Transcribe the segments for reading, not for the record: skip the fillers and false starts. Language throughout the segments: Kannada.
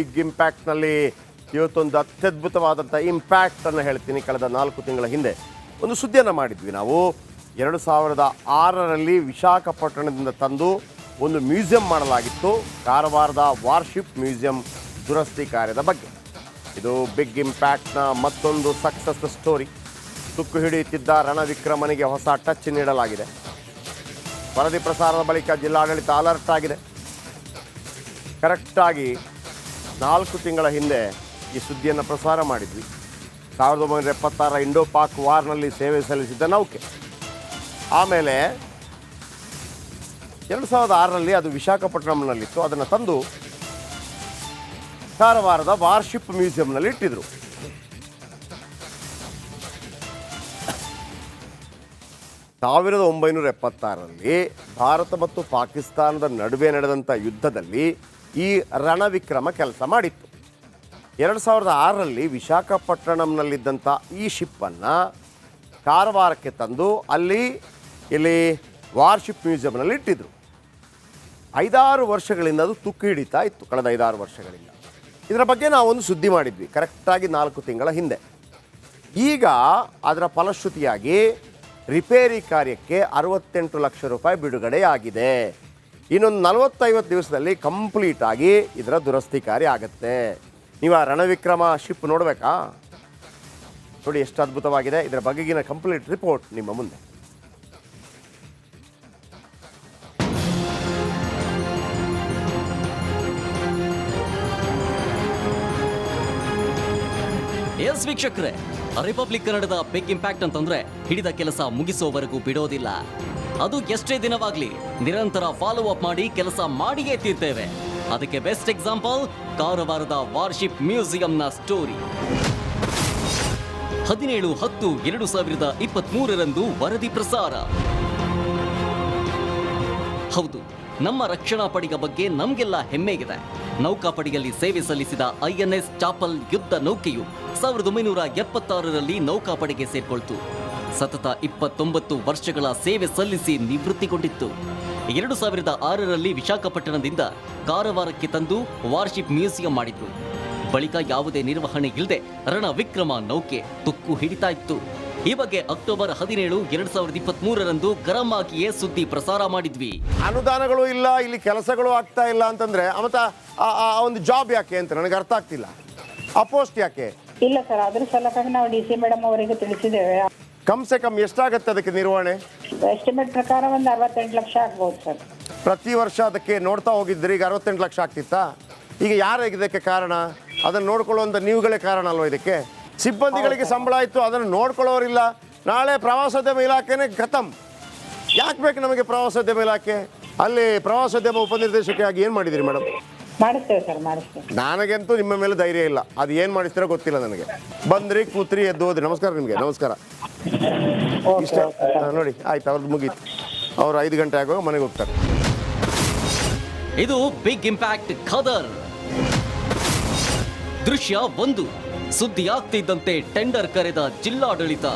ಬಿಗ್ ಇಂಪ್ಯಾಕ್ಟ್ನಲ್ಲಿ ಇವತ್ತೊಂದು ಅತ್ಯದ್ಭುತವಾದಂಥ ಇಂಪ್ಯಾಕ್ಟನ್ನು ಹೇಳ್ತೀನಿ. ಕಳೆದ 4 ತಿಂಗಳ ಹಿಂದೆ ಒಂದು ಸುದ್ದಿಯನ್ನು ಮಾಡಿದ್ವಿ ನಾವು. 2006ರಲ್ಲಿ ವಿಶಾಖಪಟ್ಟಣದಿಂದ ತಂದು ಒಂದು ಮ್ಯೂಸಿಯಂ ಮಾಡಲಾಗಿತ್ತು, ಕಾರವಾರದ ವಾರ್ಶಿಪ್ ಮ್ಯೂಸಿಯಂ ದುರಸ್ತಿ ಕಾರ್ಯದ ಬಗ್ಗೆ. ಇದು ಬಿಗ್ ಇಂಪ್ಯಾಕ್ಟ್ನ ಮತ್ತೊಂದು ಸಕ್ಸಸ್ ಸ್ಟೋರಿ. ತುಕ್ಕು ಹಿಡಿಯುತ್ತಿದ್ದ ರಣವಿಕ್ರಮನಿಗೆ ಹೊಸ ಟಚ್ ನೀಡಲಾಗಿದೆ. ವರದಿ ಪ್ರಸಾರದ ಬಳಿಕ ಜಿಲ್ಲಾಡಳಿತ ಅಲರ್ಟ್ ಆಗಿದೆ. ಕರೆಕ್ಟಾಗಿ 4 ತಿಂಗಳ ಹಿಂದೆ ಈ ಸುದ್ದಿಯನ್ನು ಪ್ರಸಾರ ಮಾಡಿದ್ವಿ. 1976 ಇಂಡೋ ಪಾಕ್ ವಾರ್ನಲ್ಲಿ ಸೇವೆ ಸಲ್ಲಿಸಿದ್ದ ನೌಕೆ. ಆಮೇಲೆ 2006ರಲ್ಲಿ ಅದು ವಿಶಾಖಪಟ್ಟಣಂನಲ್ಲಿತ್ತು. ಅದನ್ನು ತಂದು ಕಾರವಾರದ ವಾರ್ಶಿಪ್ ಮ್ಯೂಸಿಯಂನಲ್ಲಿ ಇಟ್ಟಿದ್ರು. ಸಾವಿರದ 1976ರಲ್ಲಿ ಭಾರತ ಮತ್ತು ಪಾಕಿಸ್ತಾನದ ನಡುವೆ ನಡೆದಂಥ ಯುದ್ಧದಲ್ಲಿ ಈ ರಣವಿಕ್ರಮ ಕೆಲಸ ಮಾಡಿತ್ತು. 2006ರಲ್ಲಿ ವಿಶಾಖಪಟ್ಟಣಂನಲ್ಲಿದ್ದಂಥ ಈ ಶಿಪ್ಪನ್ನು ಕಾರವಾರಕ್ಕೆ ತಂದು ಇಲ್ಲಿ ವಾರ್ಶಿಪ್ ಮ್ಯೂಸಿಯಂನಲ್ಲಿ ಇಟ್ಟಿದ್ರು. 5-6 ವರ್ಷಗಳಿಂದ ಅದು ತುಕ್ಕು ಹಿಡಿತಾ ಇತ್ತು. ಕಳೆದ 5-6 ವರ್ಷಗಳಿಂದ ಇದರ ಬಗ್ಗೆ ನಾವೊಂದು ಸುದ್ದಿ ಮಾಡಿದ್ವಿ ಕರೆಕ್ಟಾಗಿ 4 ತಿಂಗಳ ಹಿಂದೆ. ಈಗ ಅದರ ಫಲಶ್ರುತಿಯಾಗಿ ರಿಪೇರಿ ಕಾರ್ಯಕ್ಕೆ 68 ಲಕ್ಷ ರೂಪಾಯಿ ಬಿಡುಗಡೆಯಾಗಿದೆ. ಇನ್ನೊಂದು 40-50 ದಿವಸದಲ್ಲಿ ಕಂಪ್ಲೀಟಾಗಿ ಇದರ ದುರಸ್ತಿ ಕಾರ್ಯ ಆಗುತ್ತೆ. ನೀವು ಆ ರಣವಿಕ್ರಮ ಶಿಪ್ ನೋಡಬೇಕಾ? ನೋಡಿ ಎಷ್ಟು ಅದ್ಭುತವಾಗಿದೆ. ಇದರ ಬಗೆಗಿನ ಕಂಪ್ಲೀಟ್ ರಿಪೋರ್ಟ್ ನಿಮ್ಮ ಮುಂದೆ. ಎಸ್ ವೀಕ್ಷಕರೇ, ರಿಪಬ್ಲಿಕ್ ಕನ್ನಡದ ಬಿಗ್ ಇಂಪ್ಯಾಕ್ಟ್ ಅಂತಂದ್ರೆ ಹಿಡಿದ ಕೆಲಸ ಮುಗಿಸೋವರೆಗೂ ಬಿಡೋದಿಲ್ಲ. ಅದು ಎಷ್ಟೇ ದಿನವಾಗ್ಲಿ ನಿರಂತರ ಫಾಲೋ ಅಪ್ ಮಾಡಿ ಕೆಲಸ ಮಾಡಿಯೇ ತೀರ್ತೇವೆ. ಅದಕ್ಕೆ ಬೆಸ್ಟ್ ಎಕ್ಸಾಂಪಲ್ ಕಾರವಾರದ ವಾರ್ಶಿಪ್ ಮ್ಯೂಸಿಯಂನ ಸ್ಟೋರಿ. 17/10/2023ರಂದು ವರದಿ ಪ್ರಸಾರ. ಹೌದು, ನಮ್ಮ ರಕ್ಷಣಾ ಪಡೆಯ ಬಗ್ಗೆ ನಮ್ಗೆಲ್ಲ ಹೆಮ್ಮೆ ಇದೆ. ನೌಕಾಪಡೆಯಲ್ಲಿ ಸೇವೆ ಸಲ್ಲಿಸಿದ INS ಚಾಪಲ್ ಯುದ್ಧ ನೌಕೆಯು 1976ರಲ್ಲಿ ನೌಕಾಪಡೆಗೆ ಸೇರ್ಕೊಳ್ತು. ಸತತ 29 ವರ್ಷಗಳ ಸೇವೆ ಸಲ್ಲಿಸಿ ನಿವೃತ್ತಿಗೊಂಡಿತ್ತು. 2006ರಲ್ಲಿ ವಿಶಾಖಪಟ್ಟಣದಿಂದ ಕಾರವಾರಕ್ಕೆ ತಂದು ವಾರ್ಶಿಪ್ ಮ್ಯೂಸಿಯಂ ಮಾಡಿದ್ರು. ಬಳಿಕ ಯಾವುದೇ ನಿರ್ವಹಣೆ ಇಲ್ಲದೆ ರಣವಿಕ್ರಮ ನೌಕೆ ತುಕ್ಕು ಹಿಡಿತಾ ಇತ್ತು. ಈ ಬಗ್ಗೆ ಅಕ್ಟೋಬರ್ 17, 2023ರಂದು ಗರಂ ಆಗಿಯೇ ಸುದ್ದಿ ಪ್ರಸಾರ ಮಾಡಿದ್ವಿ. ಅನುದಾನಗಳು ಇಲ್ಲ, ಇಲ್ಲಿ ಕೆಲಸಗಳು ಆಗ್ತಾ ಇಲ್ಲ ಅಂತಂದ್ರೆ ಮತ್ತೆ ಒಂದು ಜಾಬ್ ಯಾಕೆ ಅಂತ ನನಗೆ ಅರ್ಥ ಆಗ್ತಿಲ್ಲ. ಆ ಪೋಸ್ಟ್ ಯಾಕೆ ಇಲ್ಲ ಸರ್, ಅದ್ರ ಸಲುವಾಗಿ ನಾವು DC ಮೇಡಮ್ ಅವರಿಗೆ ತಿಳಿಸಿದ್ದೇವೆ. ಕಮ್ಸೆ ಕಮ್ ಎಷ್ಟಾಗತ್ತೆ ಅದಕ್ಕೆ ನಿರ್ವಹಣೆ? ಎಸ್ಟಿಮೇಟ್ ಪ್ರಕಾರ ಒಂದು 68 ಲಕ್ಷ ಆಗ್ಬೋದು ಸರ್. ಪ್ರತಿ ವರ್ಷ ಅದಕ್ಕೆ ನೋಡ್ತಾ ಹೋಗಿದ್ರಿ. ಈಗ 68 ಲಕ್ಷ ಆಗ್ತಿತ್ತಾ? ಈಗ ಯಾರು ಇದಕ್ಕೆ ಕಾರಣ? ಅದನ್ನು ನೋಡ್ಕೊಳ್ಳುವಂಥ ನೀವುಗಳೇ ಕಾರಣ ಅಲ್ವಾ ಇದಕ್ಕೆ? ಸಿಬ್ಬಂದಿಗಳಿಗೆ ಸಂಬಳ ಆಯಿತು, ಅದನ್ನು ನೋಡ್ಕೊಳ್ಳೋರಿಲ್ಲ. ನಾಳೆ ಪ್ರವಾಸೋದ್ಯಮ ಇಲಾಖೆನೇ ಖತಮ್. ಯಾಕೆ ಬೇಕು ನಮಗೆ ಪ್ರವಾಸೋದ್ಯಮ ಇಲಾಖೆ? ಅಲ್ಲಿ ಪ್ರವಾಸೋದ್ಯಮ ಉಪನಿರ್ದೇಶಕಿಯಾಗಿ ಏನು ಮಾಡಿದಿರಿ ಮೇಡಮ್? ಮಾಡಿಸ್ತೇವೆ ಸರ್, ಮಾಡಿಸ್ತೇವೆ. ನನಗಂತೂ ನಿಮ್ಮ ಮೇಲೆ ಧೈರ್ಯ ಇಲ್ಲ. ಅದು ಏನು ಮಾಡಿಸ್ತೀರೋ ಗೊತ್ತಿಲ್ಲ ನನಗೆ. ಬಂದ್ರಿ, ಕೂತ್ರಿ, ಎದ್ದು ಹೋದ್ರಿ. ನಮಸ್ಕಾರ ನಿಮಗೆ. ನಮಸ್ಕಾರ. ಇಷ್ಟ ನೋಡಿ, ಆಯ್ತು, ಅವ್ರದ್ದು ಮುಗೀತು. ಅವ್ರು 5 ಗಂಟೆ ಆಗುವಾಗ ಮನೆಗೆ ಹೋಗ್ತಾರೆ. ಇದು ಬಿಗ್ ಇಂಪ್ಯಾಕ್ಟ್ ಖದರ್. ದೃಶ್ಯ 1. ಸುದ್ದಿ ಆಗ್ತಿದ್ದಂತೆ ಟೆಂಡರ್ ಕರೆದ ಜಿಲ್ಲಾಡಳಿತ.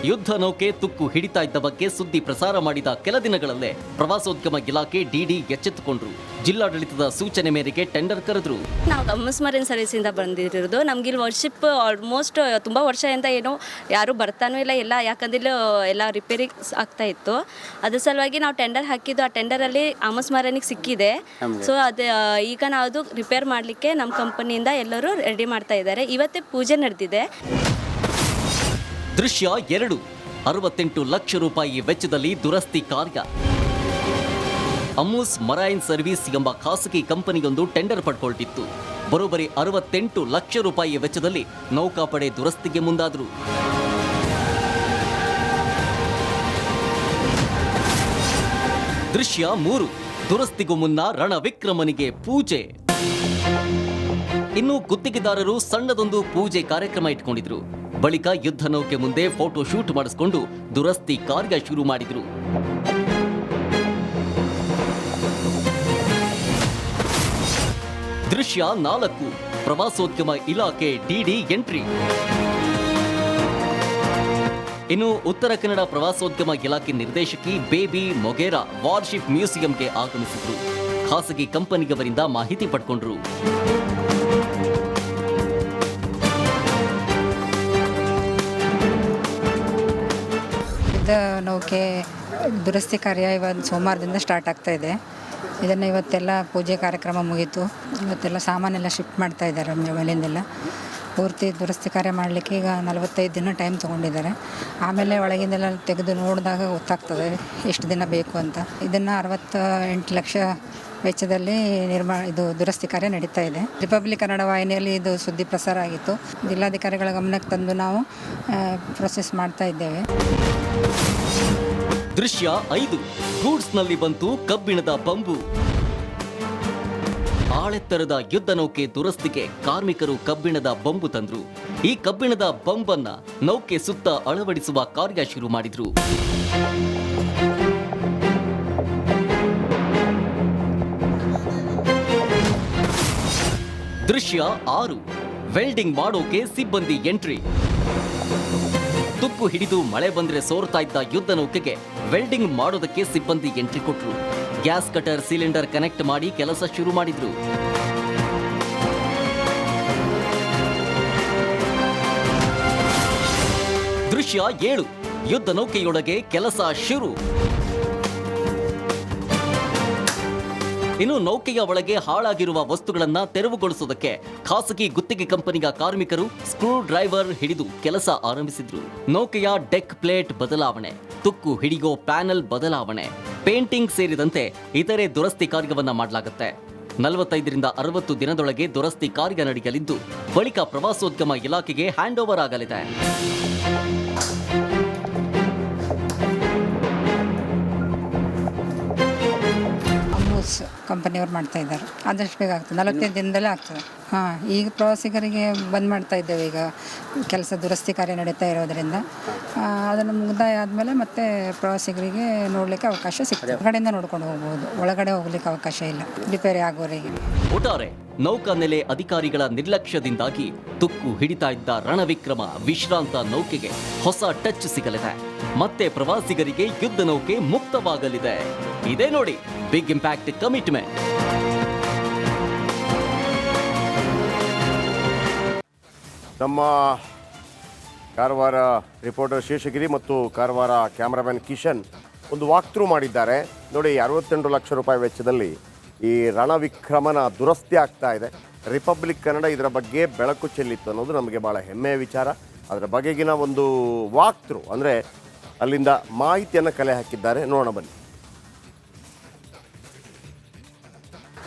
ಯುದ್ಧ ನೌಕೆ ತುಕ್ಕು ಹಿಡಿತಾ ಇದ್ದ ಬಗ್ಗೆ ಸುದ್ದಿ ಪ್ರಸಾರ ಮಾಡಿದ ಕೆಲ ದಿನಗಳಲ್ಲೇ ಪ್ರವಾಸೋದ್ಯಮ ಇಲಾಖೆ DD ಎಚ್ಚೆತ್ತುಕೊಂಡ್ರು. ಜಿಲ್ಲಾಡಳಿತದ ಸೂಚನೆ ಮೇರೆಗೆ ಟೆಂಡರ್ ಕರೆದ್ರು. ನಾವು MS ಮರೈನ್ ಸರ್ವಿಸಿಂದ ಬಂದಿರೋದು. ನಮ್ಗೆ ಇಲ್ಲಿ ವಾರ್ಶಿಪ್ ಆಲ್ಮೋಸ್ಟ್ ತುಂಬ ವರ್ಷದಿಂದ ಏನೋ ಯಾರು ಬರ್ತಾನೂ ಇಲ್ಲ. ಯಾಕಂದ್ರೆ ಎಲ್ಲ ರಿಪೇರಿ ಆಗ್ತಾ ಇತ್ತು. ಅದ್ರ ಸಲುವಾಗಿ ನಾವು ಟೆಂಡರ್ ಹಾಕಿದ್ದು. ಆ ಟೆಂಡರಲ್ಲಿ MS ಮರೈನಿಗೆ ಸಿಕ್ಕಿದೆ. ಸೊ ಅದು ಈಗ ನಾವು ರಿಪೇರ್ ಮಾಡಲಿಕ್ಕೆ ನಮ್ಮ ಕಂಪನಿಯಿಂದ ಎಲ್ಲರೂ ರೆಡಿ ಮಾಡ್ತಾ ಇದ್ದಾರೆ. ಇವತ್ತೇ ಪೂಜೆ ನಡೆದಿದೆ. ದೃಶ್ಯ 2. 68 ಲಕ್ಷ ರೂಪಾಯಿ ವೆಚ್ಚದಲ್ಲಿ ದುರಸ್ತಿ ಕಾರ್ಯ. ಅಮೂಸ್ ಮರೈನ್ ಸರ್ವಿಸ್ ಎಂಬ ಖಾಸಗಿ ಕಂಪನಿಯೊಂದು ಟೆಂಡರ್ ಪಡ್ಕೊಳ್ತಿತ್ತು. ಬರೋಬ್ಬರಿ 68 ಲಕ್ಷ ರೂಪಾಯಿ ವೆಚ್ಚದಲ್ಲಿ ನೌಕಾಪಡೆ ದುರಸ್ತಿಗೆ ಮುಂದಾದ್ರು. ದೃಶ್ಯ 3. ದುರಸ್ತಿಗೂ ಮುನ್ನ ರಣವಿಕ್ರಮನಿಗೆ ಪೂಜೆ. ಇನ್ನು ಗುತ್ತಿಗೆದಾರರು ಸಣ್ಣದೊಂದು ಪೂಜೆ ಕಾರ್ಯಕ್ರಮ ಇಟ್ಕೊಂಡಿದ್ರು. ಬಳಿಕ ಯುದ್ಧ ನೌಕೆ ಮುಂದೆ ಫೋಟೋ ಶೂಟ್ ಮಾಡಿಸಿಕೊಂಡು ದುರಸ್ತಿ ಕಾರ್ಯ ಶುರು ಮಾಡಿದ್ರು. ದೃಶ್ಯ 4. ಪ್ರವಾಸೋದ್ಯಮ ಇಲಾಖೆ DD ಎಂಟ್ರಿ. ಇನ್ನು ಉತ್ತರ ಕನ್ನಡ ಪ್ರವಾಸೋದ್ಯಮ ಇಲಾಖೆ ನಿರ್ದೇಶಕಿ ಬೇಬಿ ಮೊಗೇರಾ ವಾರ್ಶಿಪ್ ಮ್ಯೂಸಿಯಂಗೆ ಆಗಮಿಸಿದ್ರು. ಖಾಸಗಿ ಕಂಪನಿಯವರಿಂದ ಮಾಹಿತಿ ಪಡ್ಕೊಂಡ್ರು. ಯುದ್ಧ ನೌಕೆ ದುರಸ್ತಿ ಕಾರ್ಯ ಇವತ್ತು ಸೋಮವಾರದಿಂದ ಸ್ಟಾರ್ಟ್ ಆಗ್ತಾ ಇದೆ. ಇದನ್ನು ಇವತ್ತೆಲ್ಲ ಪೂಜೆ ಕಾರ್ಯಕ್ರಮ ಮುಗೀತು. ಇವತ್ತೆಲ್ಲ ಸಾಮಾನೆಲ್ಲ ಶಿಫ್ಟ್ ಮಾಡ್ತಾ ಇದ್ದಾರೆ ಮೇಲಿಂದೆಲ್ಲ. ಪೂರ್ತಿ ದುರಸ್ತಿ ಕಾರ್ಯ ಮಾಡಲಿಕ್ಕೆ ಈಗ 45 ದಿನ ಟೈಮ್ ತೊಗೊಂಡಿದ್ದಾರೆ. ಆಮೇಲೆ ಒಳಗಿಂದೆಲ್ಲ ತೆಗೆದು ನೋಡಿದಾಗ ಗೊತ್ತಾಗ್ತದೆ ಎಷ್ಟು ದಿನ ಬೇಕು ಅಂತ. ಇದನ್ನು 68 ಲಕ್ಷ ವೆಚ್ಚದಲ್ಲಿ ಇದು ದುರಸ್ತಿ ಕಾರ್ಯ ನಡೀತಾ ಇದೆ. ರಿಪಬ್ಲಿಕ್ ಕನ್ನಡ ವಾಹಿನಿಯಲ್ಲಿ ಇದು ಸುದ್ದಿ ಪ್ರಸಾರ ಆಗಿತ್ತು. ಜಿಲ್ಲಾಧಿಕಾರಿಗಳ ಗಮನಕ್ಕೆ ತಂದು ನಾವು ಪ್ರೊಸೆಸ್ ಮಾಡ್ತಾ ಇದ್ದೇವೆ. ದೃಶ್ಯ 5 ಗೂಡ್ಸ್ನಲ್ಲಿ ಬಂತು ಕಬ್ಬಿಣದ ಬಂಬು. ಆಳೆತ್ತರದ ಯುದ್ಧ ನೌಕೆ ದುರಸ್ತಿಗೆ ಕಾರ್ಮಿಕರು ಕಬ್ಬಿಣದ ಬಂಬು ತಂದ್ರು. ಈ ಕಬ್ಬಿಣದ ಬಂಬನ್ನ ನೌಕೆ ಸುತ್ತ ಅಳವಡಿಸುವ ಕಾರ್ಯ ಶುರು ಮಾಡಿದ್ರು. ದೃಶ್ಯ 6 ವೆಲ್ಡಿಂಗ್ ಮಾಡೋಕೆ ಸಿಬ್ಬಂದಿ ಎಂಟ್ರಿ. ತುಕ್ಕು ಹಿಡಿದು ಮಳೆ ಬಂದ್ರೆ ಸೋರ್ತಾ ಇದ್ದ ಯುದ್ಧ ನೌಕೆಗೆ ವೆಲ್ಡಿಂಗ್ ಮಾಡೋದಕ್ಕೆ ಸಿಬ್ಬಂದಿ ಎಂಟ್ರಿ ಕೊಟ್ರು. ಗ್ಯಾಸ್ ಕಟರ್ ಸಿಲಿಂಡರ್ ಕನೆಕ್ಟ್ ಮಾಡಿ ಕೆಲಸ ಶುರು ಮಾಡಿದ್ರು. ದೃಶ್ಯ 7 ಯುದ್ಧ ನೌಕೆಯೊಳಗೆ ಕೆಲಸ ಶುರು. ಇನ್ನು ನೌಕೆಯ ಒಳಗೆ ಹಾಳಾಗಿರುವ ವಸ್ತುಗಳನ್ನ ತೆರವುಗೊಳಿಸುವುದಕ್ಕೆ ಖಾಸಗಿ ಗುತ್ತಿಗೆ ಕಂಪನಿಯ ಕಾರ್ಮಿಕರು ಸ್ಕ್ರೂ ಡ್ರೈವರ್ ಹಿಡಿದು ಕೆಲಸ ಆರಂಭಿಸಿದ್ರು. ನೌಕೆಯ ಡೆಕ್ ಪ್ಲೇಟ್ ಬದಲಾವಣೆ, ತುಕ್ಕು ಹಿಡಿಯೋ ಪ್ಯಾನೆಲ್ ಬದಲಾವಣೆ, ಪೇಂಟಿಂಗ್ ಸೇರಿದಂತೆ ಇತರೆ ದುರಸ್ತಿ ಕಾರ್ಯವನ್ನ ಮಾಡಲಾಗುತ್ತೆ. 45ರಿಂದ 60 ದಿನದೊಳಗೆ ದುರಸ್ತಿ ಕಾರ್ಯ ನಡೆಯಲಿದ್ದು ಬಳಿಕ ಪ್ರವಾಸೋದ್ಯಮ ಇಲಾಖೆಗೆ ಹ್ಯಾಂಡ್ ಓವರ್ ಆಗಲಿದೆ. ಕಂಪನಿಯವ್ರು ಮಾಡ್ತಾ ಇದ್ದಾರೆ. ಆದಷ್ಟು ಬೇಗ ಆಗ್ತದೆ, 45 ದಿನದಲ್ಲೇ ಆಗ್ತದೆ. ಈಗ ಪ್ರವಾಸಿಗರಿಗೆ ಬಂದ್ ಮಾಡ್ತಾ ಇದ್ದೇವೆ. ಈಗ ಕೆಲಸ ದುರಸ್ತಿ ಕಾರ್ಯ ನಡೀತಾ ಇರೋದ್ರಿಂದ ಅದನ್ನು ಮುಗ್ದಾಯ ಆದಮೇಲೆ ಮತ್ತೆ ಪ್ರವಾಸಿಗರಿಗೆ ನೋಡಲಿಕ್ಕೆ ಅವಕಾಶ ಸಿಗ್ತದೆ. ಹೊರಗಡೆಯಿಂದ ನೋಡ್ಕೊಂಡು ಹೋಗ್ಬೋದು, ಒಳಗಡೆ ಹೋಗ್ಲಿಕ್ಕೆ ಅವಕಾಶ ಇಲ್ಲ ರಿಪೇರಿ ಆಗೋವರೆಗೆ. ಒಟ್ಟಾರೆ ನೌಕಾನೆಲೆ ಅಧಿಕಾರಿಗಳ ನಿರ್ಲಕ್ಷ್ಯದಿಂದಾಗಿ ತುಕ್ಕು ಹಿಡಿತಾ ಇದ್ದ ರಣವಿಕ್ರಮ ವಿಶ್ರಾಂತ ನೌಕೆಗೆ ಹೊಸ ಟಚ್ ಸಿಗಲಿದೆ. ಮತ್ತೆ ಪ್ರವಾಸಿಗರಿಗೆ ಯುದ್ಧ ನೌಕೆ ಮುಕ್ತವಾಗಲಿದೆ. ಇದೇ ನೋಡಿ ಬಿಗ್ ಇಂಪ್ಯಾಕ್ಟ್ ಕಮಿಟ್ಮೆಂಟ್. ನಮ್ಮ ಕಾರವಾರ ರಿಪೋರ್ಟರ್ ಶೇಷಗಿರಿ ಮತ್ತು ಕಾರವಾರ ಕ್ಯಾಮ್ರಾಮನ್ ಕಿಶನ್ ಒಂದು ವಾಕ್ ಥ್ರೂ ಮಾಡಿದ್ದಾರೆ. ನೋಡಿ, 68 ಲಕ್ಷ ರೂಪಾಯಿ ವೆಚ್ಚದಲ್ಲಿ ಈ ರಣವಿಕ್ರಮನ ದುರಸ್ತಿ ಆಗ್ತಾ ಇದೆ. ರಿಪಬ್ಲಿಕ್ ಕನ್ನಡ ಇದರ ಬಗ್ಗೆ ಬೆಳಕು ಚೆಲ್ಲಿತ್ತು ಅನ್ನೋದು ನಮಗೆ ಭಾಳ ಹೆಮ್ಮೆಯ ವಿಚಾರ. ಅದರ ಬಗೆಗಿನ ಒಂದು ವಾಕ್ ಥ್ರೂ ಅಂದರೆ ಅಲ್ಲಿಂದ ಮಾಹಿತಿಯನ್ನು ಕಲೆ ಹಾಕಿದ್ದಾರೆ. ನೋಡೋಣ ಬನ್ನಿ.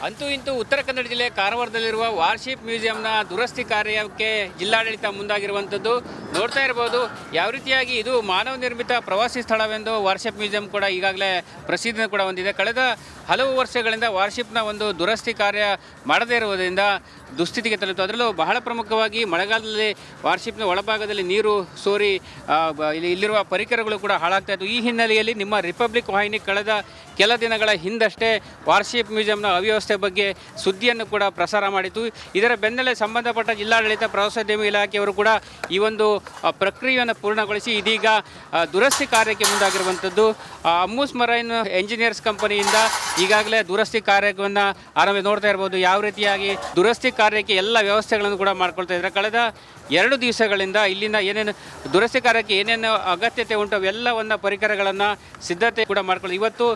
ಅಂತೂ ಇಂತೂ ಉತ್ತರ ಕನ್ನಡ ಜಿಲ್ಲೆ ಕಾರವಾರದಲ್ಲಿರುವ ವಾರ್ಶಿಪ್ ಮ್ಯೂಸಿಯಂನ ದುರಸ್ತಿ ಕಾರ್ಯಕ್ಕೆ ಜಿಲ್ಲಾಡಳಿತ ಮುಂದಾಗಿರುವಂಥದ್ದು ನೋಡ್ತಾ ಇರ್ಬೋದು. ಯಾವ ರೀತಿಯಾಗಿ ಇದು ಮಾನವ ನಿರ್ಮಿತ ಪ್ರವಾಸಿ ಸ್ಥಳವೆಂದು ವಾರ್ಶಿಪ್ ಮ್ಯೂಸಿಯಂ ಕೂಡ ಈಗಾಗಲೇ ಪ್ರಸಿದ್ಧಿ ಕೂಡ ಹೊಂದಿದೆ. ಕಳೆದ ಹಲವು ವರ್ಷಗಳಿಂದ ವಾರ್ಶಿಪ್ನ ಒಂದು ದುರಸ್ತಿ ಕಾರ್ಯ ಮಾಡದೇ ಇರುವುದರಿಂದ ದುಸ್ಥಿತಿಗೆ ತಲುಪಿತು. ಅದರಲ್ಲೂ ಬಹಳ ಪ್ರಮುಖವಾಗಿ ಮಳೆಗಾಲದಲ್ಲಿ ವಾರ್ಶಿಪ್ನ ಒಳಭಾಗದಲ್ಲಿ ನೀರು ಸೋರಿ ಇಲ್ಲಿರುವ ಪರಿಕರಗಳು ಕೂಡ ಹಾಳಾಗ್ತಾ ಇತ್ತು. ಈ ಹಿನ್ನೆಲೆಯಲ್ಲಿ ನಿಮ್ಮ ರಿಪಬ್ಲಿಕ್ ವಾಹಿನಿ ಕಳೆದ ಕೆಲ ದಿನಗಳ ಹಿಂದಷ್ಟೇ ವಾರ್ಶಿಪ್ ಮ್ಯೂಸಿಯಂನ ಅವ್ಯವಸ್ಥೆ ಬಗ್ಗೆ ಸುದ್ದಿಯನ್ನು ಕೂಡ ಪ್ರಸಾರ ಮಾಡಿತು. ಇದರ ಬೆನ್ನಲ್ಲೇ ಸಂಬಂಧಪಟ್ಟ ಜಿಲ್ಲಾಡಳಿತ ಪ್ರವಾಸೋದ್ಯಮ ಇಲಾಖೆಯವರು ಕೂಡ ಈ ಒಂದು ಪ್ರಕ್ರಿಯೆಯನ್ನು ಪೂರ್ಣಗೊಳಿಸಿ ಇದೀಗ ದುರಸ್ತಿ ಕಾರ್ಯಕ್ಕೆ ಮುಂದಾಗಿರುವಂಥದ್ದು. ಅಮ್ಮೂಸ್ ಮರೈನ್ ಎಂಜಿನಿಯರ್ಸ್ ಕಂಪನಿಯಿಂದ ಈಗಾಗಲೇ ದುರಸ್ತಿ ಕಾರ್ಯವನ್ನು ನೋಡ್ತಾ ಇರ್ಬೋದು. ಯಾವ ರೀತಿಯಾಗಿ ದುರಸ್ತಿ ಕಾರ್ಯಕ್ಕೆ ಎಲ್ಲ ವ್ಯವಸ್ಥೆಗಳನ್ನು ಕೂಡ ಮಾಡ್ಕೊಳ್ತಾ ಇದ್ದಾರೆ. ಕಳೆದ 2 ದಿವಸಗಳಿಂದ ಇಲ್ಲಿನ ಏನೇನು ದುರಸ್ತಿ ಕಾರ್ಯಕ್ಕೆ ಏನೇನು ಅಗತ್ಯತೆ ಉಂಟು ಅವೆಲ್ಲವನ್ನು ಪರಿಕರಗಳನ್ನು ಸಿದ್ಧತೆ ಕೂಡ ಮಾಡ್ಕೊಳ್ಳಿ. ಇವತ್ತು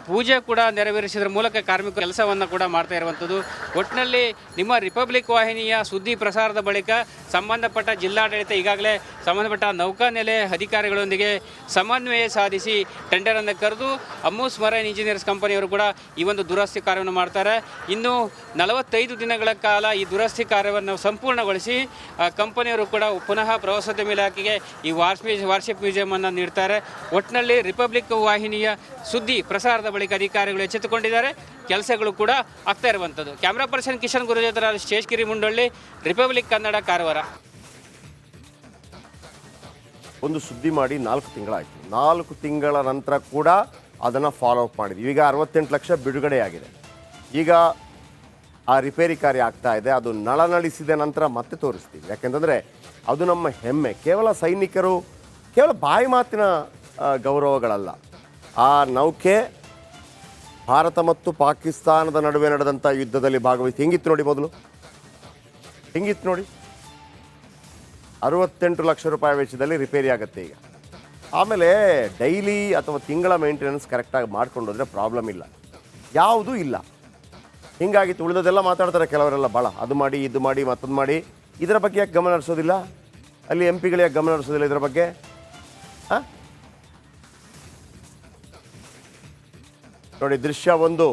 ಪೂಜೆ ಕೂಡ ನೆರವೇರಿಸಿದ್ರ ಮೂಲಕ ಕಾರ್ಮಿಕರು ಕೆಲಸವನ್ನು ಕೂಡ ಮಾಡ್ತಾ ಇರುವಂಥದ್ದು. ಒಟ್ಟಿನಲ್ಲಿ ನಿಮ್ಮ ರಿಪಬ್ಲಿಕ್ ವಾಹಿನಿಯ ಸುದ್ದಿ ಪ್ರಸಾರದ ಬಳಿಕ ಸಂಬಂಧಪಟ್ಟ ಜಿಲ್ಲಾಡಳಿತ ಈಗಾಗಲೇ ಸಂಬಂಧಪಟ್ಟ ನೌಕಾನೆಲೆ ಅಧಿಕಾರಿಗಳೊಂದಿಗೆ ಸಮನ್ವಯ ಸಾಧಿಸಿ ಟೆಂಡರನ್ನು ಕರೆದು ಅಮ್ಮೂಸ್ ಮರೈನ್ ಇಂಜಿನಿಯರ್ಸ್ ಕಂಪನಿಯವರು ಕೂಡ ಈ ಒಂದು ದುರಸ್ತಿ ಕಾರ್ಯವನ್ನು ಮಾಡ್ತಾರೆ. ಇನ್ನು 45 ದಿನಗಳ ಕಾಲ ಈ ದುರಸ್ತಿ ಕಾರ್ಯವನ್ನು ಸಂಪೂರ್ಣಗೊಳಿಸಿ ಕಂಪನಿಯವರು ಕೂಡ ಪುನಃ ಪ್ರವಾಸೋದ್ಯಮ ಇಲಾಖೆಗೆ ಈ ವಾರ್ಶಿಪ್ ಮ್ಯೂಸಿಯಮನ್ನು ನೀಡ್ತಾರೆ. ಒಟ್ಟಿನಲ್ಲಿ ರಿಪಬ್ಲಿಕ್ ವಾಹಿನಿಯ ಸುದ್ದಿ ಪ್ರಸಾರದ ಬಳಿಕ ಅಧಿಕಾರಿಗಳು ಎಚ್ಚೆತ್ತುಕೊಂಡಿದ್ದಾರೆ. ಕೆಲಸಗಳು ಕೂಡ ಆಗ್ತಾ ಇರುವಂಥದ್ದು. ಕ್ಯಾಮ್ರಾ ಪರ್ಸನ್ ಕಿಶನ್ ಗುರುಜೇತರ ಶೇಷಗಿರಿ ಮುಂಡೊಳ್ಳಿ, ರಿಪಬ್ಲಿಕ್ ಕನ್ನಡ, ಕಾರವಾರ. ಒಂದು ಸುದ್ದಿ ಮಾಡಿ 4 ತಿಂಗಳಾಯಿತು. 4 ತಿಂಗಳ ನಂತರ ಕೂಡ ಅದನ್ನು ಫಾಲೋ ಅಪ್ ಮಾಡಿದ್ವಿ. ಈಗ 68 ಲಕ್ಷ ಬಿಡುಗಡೆಯಾಗಿದೆ. ಈಗ ಆ ರಿಪೇರಿ ಕಾರ್ಯ ಆಗ್ತಾ ಇದೆ. ಅದು ನಳನಳಿಸಿದ ನಂತರ ಮತ್ತೆ ತೋರಿಸ್ತೀವಿ. ಯಾಕೆಂತಂದರೆ ಅದು ನಮ್ಮ ಹೆಮ್ಮೆ. ಕೇವಲ ಸೈನಿಕರು ಕೇವಲ ಬಾಯಿ ಮಾತಿನ ಗೌರವಗಳಲ್ಲ. ಆ ನೌಕೆ ಭಾರತ ಮತ್ತು ಪಾಕಿಸ್ತಾನದ ನಡುವೆ ನಡೆದಂಥ ಯುದ್ಧದಲ್ಲಿ ಭಾಗವಹಿಸಿ ಹೆಂಗಿತ್ತು ನೋಡಿ, ಮೊದಲು ಹೆಂಗಿತ್ತು ನೋಡಿ. 68 ಲಕ್ಷ ರೂಪಾಯಿ ವೆಚ್ಚದಲ್ಲಿ ರಿಪೇರಿ ಆಗುತ್ತೆ ಈಗ. ಆಮೇಲೆ ಡೈಲಿ ಅಥವಾ ತಿಂಗಳ ಮೇಂಟೆನೆನ್ಸ್ ಕರೆಕ್ಟಾಗಿ ಮಾಡ್ಕೊಂಡು ಹೋದರೆ ಪ್ರಾಬ್ಲಮ್ ಇಲ್ಲ, ಯಾವುದೂ ಇಲ್ಲ. ಹಿಂಗಾಗಿತ್ತು. ಉಳಿದದೆಲ್ಲ ಮಾತಾಡ್ತಾರೆ ಕೆಲವರೆಲ್ಲ, ಭಾಳ ಅದು ಮಾಡಿ ಇದು ಮಾಡಿ ಮತ್ತೊಂದು ಮಾಡಿ. ಇದರ ಬಗ್ಗೆ ಯಾಕೆ ಗಮನ ಹರಿಸೋದಿಲ್ಲ? ಅಲ್ಲಿ ಎಂ ಪಿಗಳು ಯಾಕೆ ಗಮನ ಹರಿಸೋದಿಲ್ಲ ಇದರ ಬಗ್ಗೆ? ಹಾಂ ನೋಡಿ, ದೃಶ್ಯ 1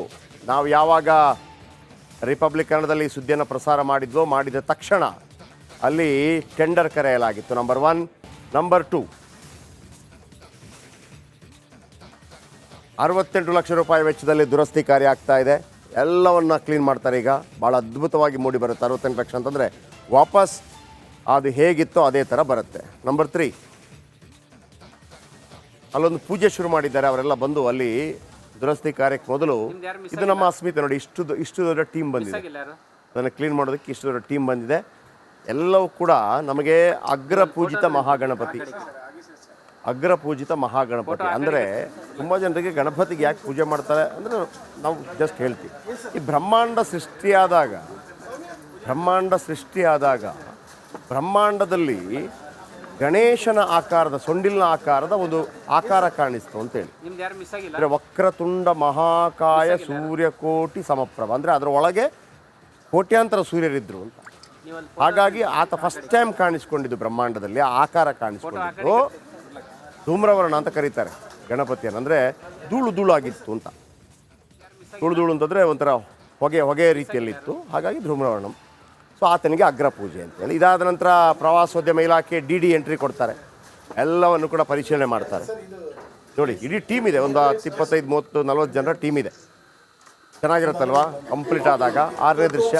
ನಾವು ಯಾವಾಗ ರಿಪಬ್ಲಿಕ್ ಕನ್ನಡದಲ್ಲಿ ಸುದ್ದಿಯನ್ನು ಪ್ರಸಾರ ಮಾಡಿದ ತಕ್ಷಣ ಅಲ್ಲಿ ಟೆಂಡರ್ ಕರೆಯಲಾಗಿತ್ತು. ನಂಬರ್ 1. ನಂಬರ್ 2, 68 ಲಕ್ಷ ರೂಪಾಯಿ ವೆಚ್ಚದಲ್ಲಿ ದುರಸ್ತಿ ಕಾರ್ಯ ಆಗ್ತಾ ಇದೆ. ಎಲ್ಲವನ್ನ ಕ್ಲೀನ್ ಮಾಡ್ತಾರೆ ಈಗ. ಭಾಳ ಅದ್ಭುತವಾಗಿ ಮೂಡಿ ಬರುತ್ತೆ. 68 ಲಕ್ಷ ಅಂತಂದರೆ ವಾಪಸ್ ಅದು ಹೇಗಿತ್ತೋ ಅದೇ ಥರ ಬರುತ್ತೆ. ನಂಬರ್ 3, ಅಲ್ಲೊಂದು ಪೂಜೆ ಶುರು ಮಾಡಿದ್ದಾರೆ. ಅವರೆಲ್ಲ ಬಂದು ಅಲ್ಲಿ ದುರಸ್ತಿ ಕಾರ್ಯಕ್ಕೆ ಮೊದಲು, ಇದು ನಮ್ಮ ಅಸ್ಮಿತೆ ನೋಡಿ, ಇಷ್ಟು ದೊಡ್ಡ ಟೀಮ್ ಬಂದಿದೆ ಅದನ್ನು ಕ್ಲೀನ್ ಮಾಡೋದಕ್ಕೆ. ಇಷ್ಟು ದೊಡ್ಡ ಟೀಮ್ ಬಂದಿದೆ. ಎಲ್ಲವೂ ಕೂಡ ನಮಗೆ ಅಗ್ರಪೂಜಿತ ಮಹಾಗಣಪತಿ ಅಂದರೆ ತುಂಬ ಜನರಿಗೆ ಗಣಪತಿಗೆ ಯಾಕೆ ಪೂಜೆ ಮಾಡ್ತಾರೆ ಅಂದರೆ ನಾವು ಜಸ್ಟ್ ಹೇಳ್ತೀವಿ. ಈ ಬ್ರಹ್ಮಾಂಡ ಸೃಷ್ಟಿಯಾದಾಗ ಬ್ರಹ್ಮಾಂಡದಲ್ಲಿ ಗಣೇಶನ ಆಕಾರದ, ಸೊಂಡಿಲಿನ ಆಕಾರದ ಒಂದು ಆಕಾರ ಕಾಣಿಸ್ತು ಅಂತೇಳಿ. ಅಂದರೆ ವಕ್ರತುಂಡ ಮಹಾಕಾಯ ಸೂರ್ಯಕೋಟಿ ಸಮಪ್ರಭ ಅಂದರೆ ಅದರ ಒಳಗೆ ಕೋಟ್ಯಾಂತರ ಸೂರ್ಯರಿದ್ದರು ಅಂತ. ಹಾಗಾಗಿ ಆತ ಫಸ್ಟ್ ಟೈಮ್ ಕಾಣಿಸ್ಕೊಂಡಿದ್ದು ಬ್ರಹ್ಮಾಂಡದಲ್ಲಿ, ಆ ಆಕಾರ ಕಾಣಿಸ್ಕೊಂಡಿದ್ದು. ಧೂಮ್ರವರ್ಣ ಅಂತ ಕರೀತಾರೆ ಗಣಪತಿಯನ್ನು, ಅಂದರೆ ಧೂಳು ಆಗಿತ್ತು ಅಂತ. ಧೂಳು ಅಂತಂದರೆ ಒಂಥರ ಹೊಗೆ ರೀತಿಯಲ್ಲಿತ್ತು, ಹಾಗಾಗಿ ಧೂಮ್ರವರ್ಣಂ. ಸೊ ಆತನಿಗೆ ಅಗ್ರ ಪೂಜೆ ಅಂತೇಳಿ. ಇದಾದ ನಂತರ ಪ್ರವಾಸೋದ್ಯಮ ಇಲಾಖೆ DD ಎಂಟ್ರಿ ಕೊಡ್ತಾರೆ, ಎಲ್ಲವನ್ನು ಕೂಡ ಪರಿಶೀಲನೆ ಮಾಡ್ತಾರೆ. ನೋಡಿ, ಇಡೀ ಟೀಮ್ ಇದೆ, ಒಂದು 25, 30, 40 ಜನರ ಟೀಮ್ ಇದೆ. ಚೆನ್ನಾಗಿರುತ್ತಲ್ವಾ ಕಂಪ್ಲೀಟ್ ಆದಾಗ. 6ನೇ ದೃಶ್ಯ,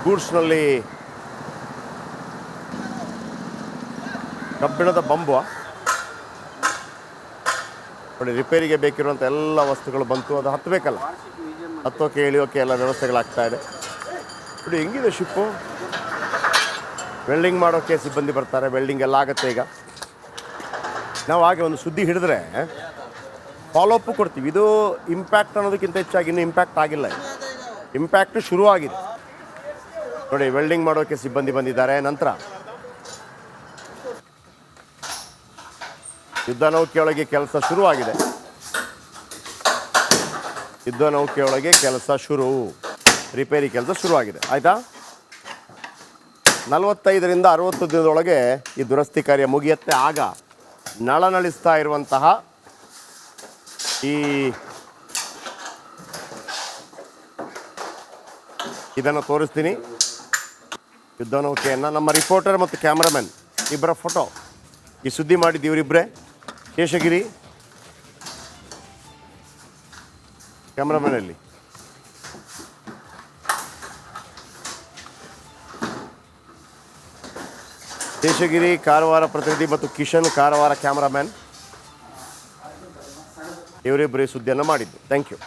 ಗೂಡ್ಸ್ನಲ್ಲಿ ಕಬ್ಬಿಣದ ಬಂಬು ನೋಡಿ, ರಿಪೇರಿಗೆ ಬೇಕಿರುವಂಥ ಎಲ್ಲ ವಸ್ತುಗಳು ಬಂತು. ಅದು ಹತ್ತಬೇಕಲ್ಲ, ಹತ್ತೋಕೆ ಇಳಿಯೋಕೆ ಎಲ್ಲ ವ್ಯವಸ್ಥೆಗಳಾಗ್ತಾ ಇದೆ. ನೋಡಿ ಹೆಂಗಿದೆ ಶಿಪ್ಪು. ವೆಲ್ಡಿಂಗ್ ಮಾಡೋಕ್ಕೆ ಸಿಬ್ಬಂದಿ ಬರ್ತಾರೆ, ವೆಲ್ಡಿಂಗ್ ಎಲ್ಲ ಆಗುತ್ತೆ ಈಗ. ನಾವು ಹಾಗೆ ಒಂದು ಸುದ್ದಿ ಹಿಡಿದ್ರೆ ಫಾಲೋಅಪ್ಪು ಕೊಡ್ತೀವಿ. ಇದು ಇಂಪ್ಯಾಕ್ಟ್ ಅನ್ನೋದಕ್ಕಿಂತ ಹೆಚ್ಚಾಗಿ ಇನ್ನೂ ಇಂಪ್ಯಾಕ್ಟ್ ಆಗಿಲ್ಲ, ಇಂಪ್ಯಾಕ್ಟ್ ಶುರು ಆಗಿದೆ. ನೋಡಿ, ವೆಲ್ಡಿಂಗ್ ಮಾಡೋಕ್ಕೆ ಸಿಬ್ಬಂದಿ ಬಂದಿದ್ದಾರೆ. ನಂತರ ಯುದ್ಧ ನೌಕೆಯೊಳಗೆ ಕೆಲಸ ಶುರುವಾಗಿದೆ. ರಿಪೇರಿ ಕೆಲಸ ಶುರುವಾಗಿದೆ. ಆಯಿತಾ? 45ರಿಂದ 60 ದಿನದೊಳಗೆ ಈ ದುರಸ್ತಿ ಕಾರ್ಯ ಮುಗಿಯುತ್ತೆ. ಆಗ ನಳನಳಿಸ್ತಾ ಇರುವಂತಹ ಇದನ್ನು ತೋರಿಸ್ತೀನಿ. ಯುದ್ಧ ನೌಕೆಯನ್ನು ನಮ್ಮ ರಿಪೋರ್ಟರ್ ಮತ್ತು ಕ್ಯಾಮ್ರಾಮನ್ ಇಬ್ಬರ ಫೋಟೋ ಈ ಸುದ್ದಿ ಮಾಡಿದ್ದು ಇವರಿಬ್ಬರೇ. ಶೇಷಗಿರಿ ಕ್ಯಾಮ್ರಾಮನಲ್ಲಿ, ಶೇಷಗಿರಿ ಕಾರವಾರ ಪ್ರತಿನಿಧಿ ಮತ್ತು ಕಿಶನ್ ಕಾರವಾರ ಕ್ಯಾಮ್ರಾಮನ್, ಇವರಿಬ್ಬರೇ ಸುದ್ದಿಯನ್ನು ಮಾಡಿದ್ದು. Thank you.